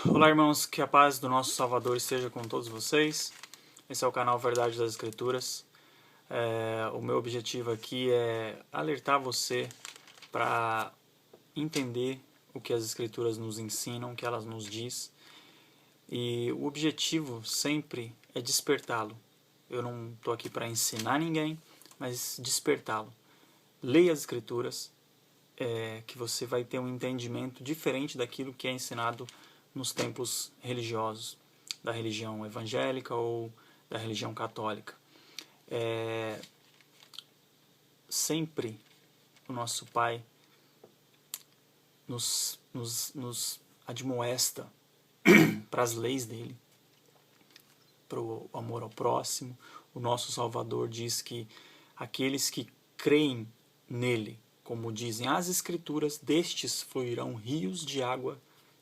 Olá, irmãos, que a paz do nosso Salvador esteja com todos vocês. Esse é o canal Verdade das Escrituras. O meu objetivo aqui é alertar você para entender o que as Escrituras nos ensinam, o que elas nos diz. E o objetivo sempre é despertá-lo. Eu não estou aqui para ensinar ninguém, mas despertá-lo. Leia as Escrituras, que você vai ter um entendimento diferente daquilo que é ensinado nos templos religiosos, da religião evangélica ou da religião católica. Sempre o nosso Pai nos admoesta para as leis dele, para o amor ao próximo. O nosso Salvador diz que aqueles que creem nele, como dizem as Escrituras, destes fluirão rios de água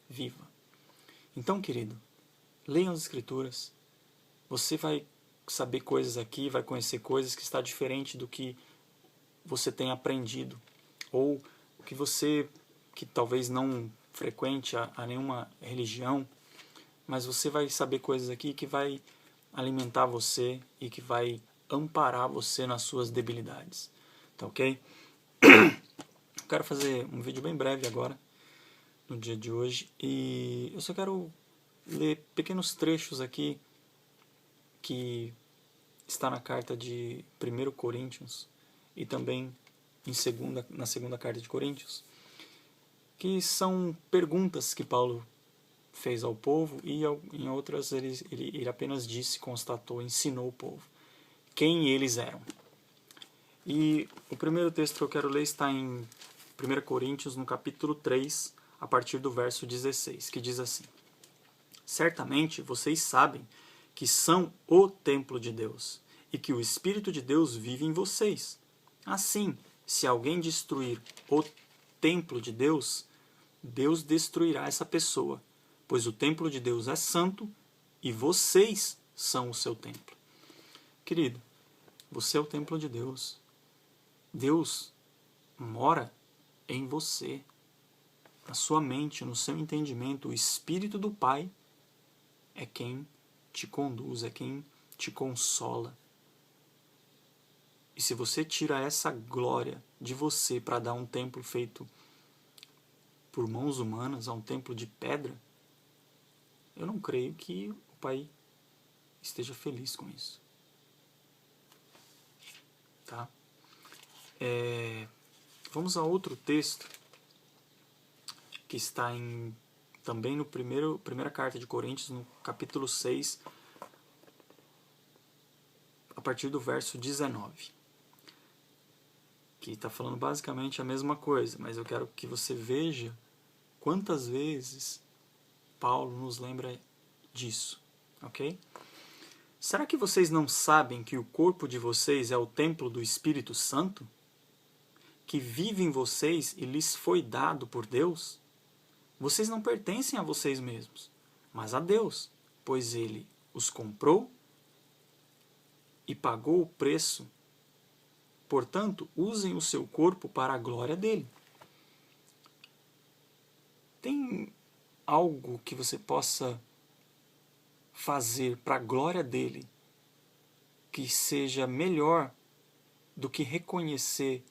viva. Então, querido, leiam as Escrituras. Você vai saber coisas aqui, vai conhecer coisas que está diferente do que você tem aprendido. Ou que você, que talvez não frequente a nenhuma religião, mas você vai saber coisas aqui que vai alimentar você e que vai amparar você nas suas debilidades. Tá ok? Eu quero fazer um vídeo bem breve agora, no dia de hoje, e eu só quero ler pequenos trechos aqui que está na carta de 1 Coríntios e também na segunda carta de Coríntios, que são perguntas que Paulo fez ao povo e em outras ele apenas disse, constatou, ensinou o povo quem eles eram. E o primeiro texto que eu quero ler está em 1 Coríntios, no capítulo 3, a partir do verso 16, que diz assim: Certamente vocês sabem que são o templo de Deus e que o Espírito de Deus vive em vocês. Assim, se alguém destruir o templo de Deus, Deus destruirá essa pessoa, pois o templo de Deus é santo e vocês são o seu templo. Querido, você é o templo de Deus. Deus mora em você, na sua mente, no seu entendimento. O Espírito do Pai é quem te conduz, é quem te consola. E se você tira essa glória de você para dar um templo feito por mãos humanas, a um templo de pedra, eu não creio que o Pai esteja feliz com isso. Tá? Vamos a outro texto que está também no primeira carta de Coríntios, no capítulo 6, a partir do verso 19. Que está falando basicamente a mesma coisa, mas eu quero que você veja quantas vezes Paulo nos lembra disso, ok? Será que vocês não sabem que o corpo de vocês é o templo do Espírito Santo, que vive em vocês e lhes foi dado por Deus? Vocês não pertencem a vocês mesmos, mas a Deus, pois Ele os comprou e pagou o preço. Portanto, usem o seu corpo para a glória dele. Tem algo que você possa fazer para a glória dele que seja melhor do que reconhecer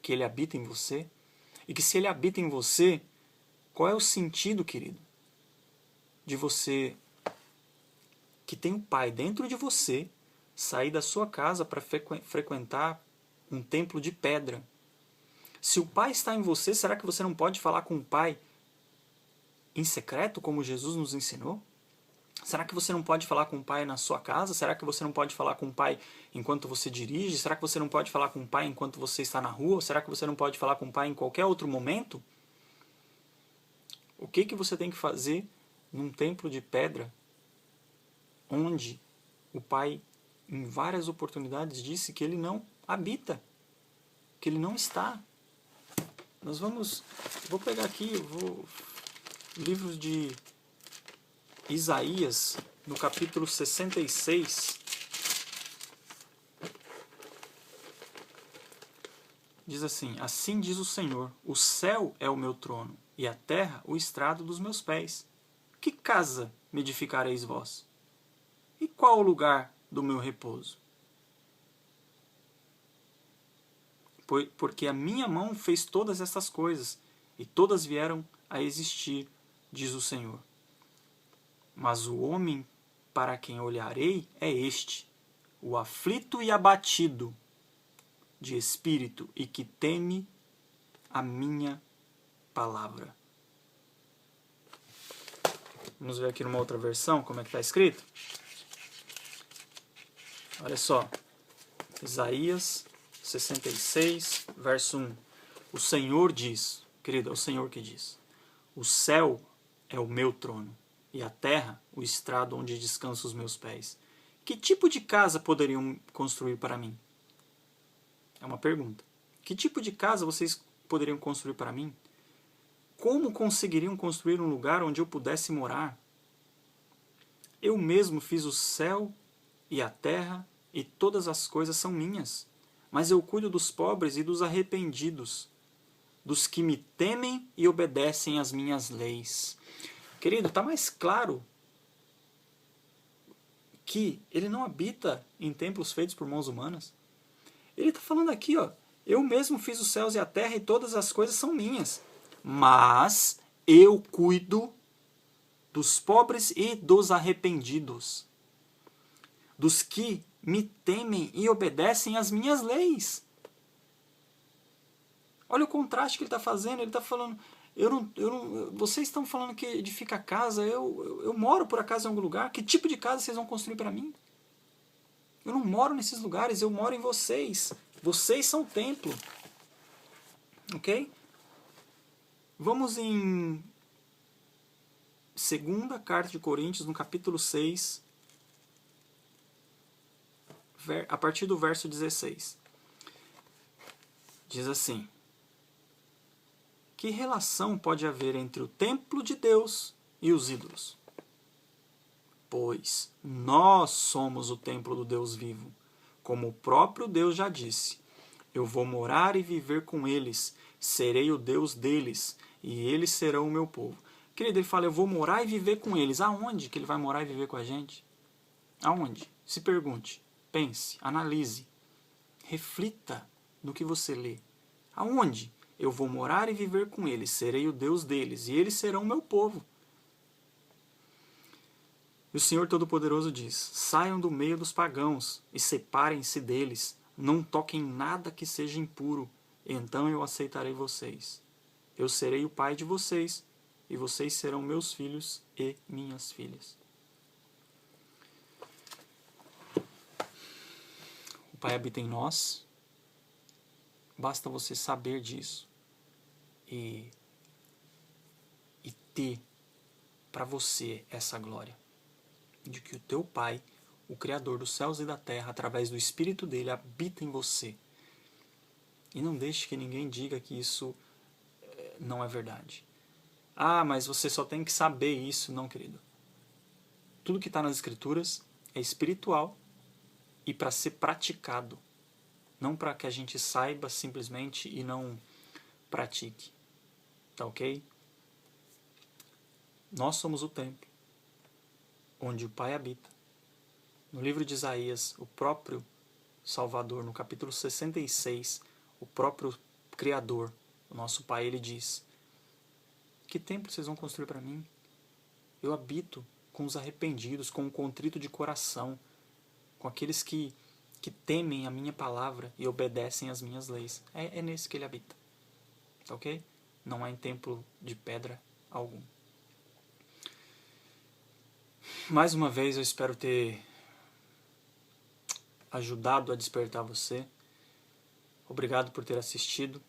que ele habita em você? E que se ele habita em você, qual é o sentido, querido, de você, que tem um Pai dentro de você, sair da sua casa para frequentar um templo de pedra? Se o Pai está em você, será que você não pode falar com o Pai em secreto, como Jesus nos ensinou? Será que você não pode falar com o Pai na sua casa? Será que você não pode falar com o Pai enquanto você dirige? Será que você não pode falar com o Pai enquanto você está na rua? Será que você não pode falar com o Pai em qualquer outro momento? O que você tem que fazer num templo de pedra onde o Pai, em várias oportunidades, disse que ele não habita, que ele não está? Vou pegar aqui, livros de Isaías, no capítulo 66, diz assim: Assim diz o Senhor, o céu é o meu trono, e a terra o estrado dos meus pés. Que casa me edificareis vós? E qual o lugar do meu repouso? Porque a minha mão fez todas essas coisas, e todas vieram a existir, diz o Senhor. Mas o homem para quem olharei é este, o aflito e abatido de espírito, e que teme a minha palavra. Vamos ver aqui numa outra versão como é que está escrito. Olha só, Isaías 66, verso 1. O Senhor diz, querido, é o Senhor que diz: o céu é o meu trono, e a terra o estrado onde descansam os meus pés. Que tipo de casa poderiam construir para mim? É uma pergunta. Que tipo de casa vocês poderiam construir para mim? Como conseguiriam construir um lugar onde eu pudesse morar? Eu mesmo fiz o céu e a terra, e todas as coisas são minhas. Mas eu cuido dos pobres e dos arrependidos, dos que me temem e obedecem às minhas leis. Querido, está mais claro que ele não habita em templos feitos por mãos humanas. Ele está falando aqui, ó, eu mesmo fiz os céus e a terra, e todas as coisas são minhas. Mas eu cuido dos pobres e dos arrependidos, dos que me temem e obedecem às minhas leis. Olha o contraste que ele está fazendo. Ele está falando, vocês estão falando que edifica casa, eu moro por acaso em algum lugar? Que tipo de casa vocês vão construir para mim? Eu não moro nesses lugares, eu moro em vocês. Vocês são o templo. Ok? Vamos em 2ª carta de Coríntios, no capítulo 6, a partir do verso 16. Diz assim: que relação pode haver entre o templo de Deus e os ídolos? Pois nós somos o templo do Deus vivo. Como o próprio Deus já disse: eu vou morar e viver com eles, serei o Deus deles, e eles serão o meu povo. Querido, ele fala, eu vou morar e viver com eles. Aonde que ele vai morar e viver com a gente? Aonde? Se pergunte, pense, analise, reflita no que você lê. Aonde? Eu vou morar e viver com eles, serei o Deus deles, e eles serão o meu povo. E o Senhor Todo-Poderoso diz: saiam do meio dos pagãos e separem-se deles, não toquem nada que seja impuro, então eu aceitarei vocês. Eu serei o pai de vocês, e vocês serão meus filhos e minhas filhas. O Pai habita em nós, basta você saber disso e ter para você essa glória, de que o teu Pai, o Criador dos céus e da terra, através do Espírito dele, habita em você. E não deixe que ninguém diga que isso não é verdade. Ah, mas você só tem que saber isso. Não, querido. Tudo que está nas Escrituras é espiritual e para ser praticado. Não para que a gente saiba simplesmente e não pratique. Tá ok? Nós somos o templo onde o Pai habita. No livro de Isaías, o próprio Salvador, no capítulo 66, o próprio Criador, o nosso Pai, ele diz: que templo vocês vão construir para mim? Eu habito com os arrependidos, com o contrito de coração, com aqueles que temem a minha palavra e obedecem às minhas leis. É nesse que ele habita. Tá ok? Não é em templo de pedra algum. Mais uma vez eu espero ter ajudado a despertar você. Obrigado por ter assistido.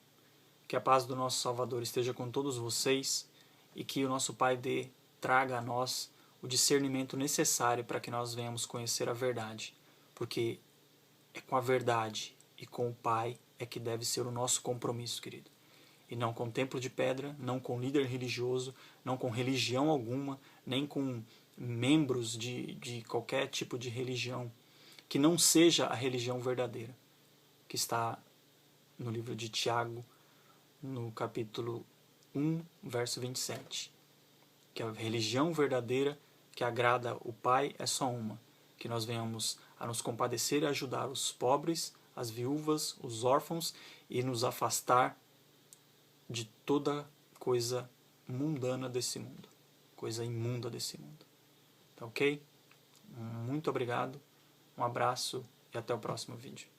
Que a paz do nosso Salvador esteja com todos vocês e que o nosso Pai traga a nós o discernimento necessário para que nós venhamos conhecer a verdade. Porque é com a verdade e com o Pai é que deve ser o nosso compromisso, querido. E não com templo de pedra, não com líder religioso, não com religião alguma, nem com membros de qualquer tipo de religião, que não seja a religião verdadeira, que está no livro de Tiago, no capítulo 1, verso 27. que a religião verdadeira que agrada o Pai é só uma, que nós venhamos a nos compadecer e ajudar os pobres, as viúvas, os órfãos e nos afastar de toda coisa mundana desse mundo, coisa imunda desse mundo. Tá ok? Muito obrigado, um abraço e até o próximo vídeo.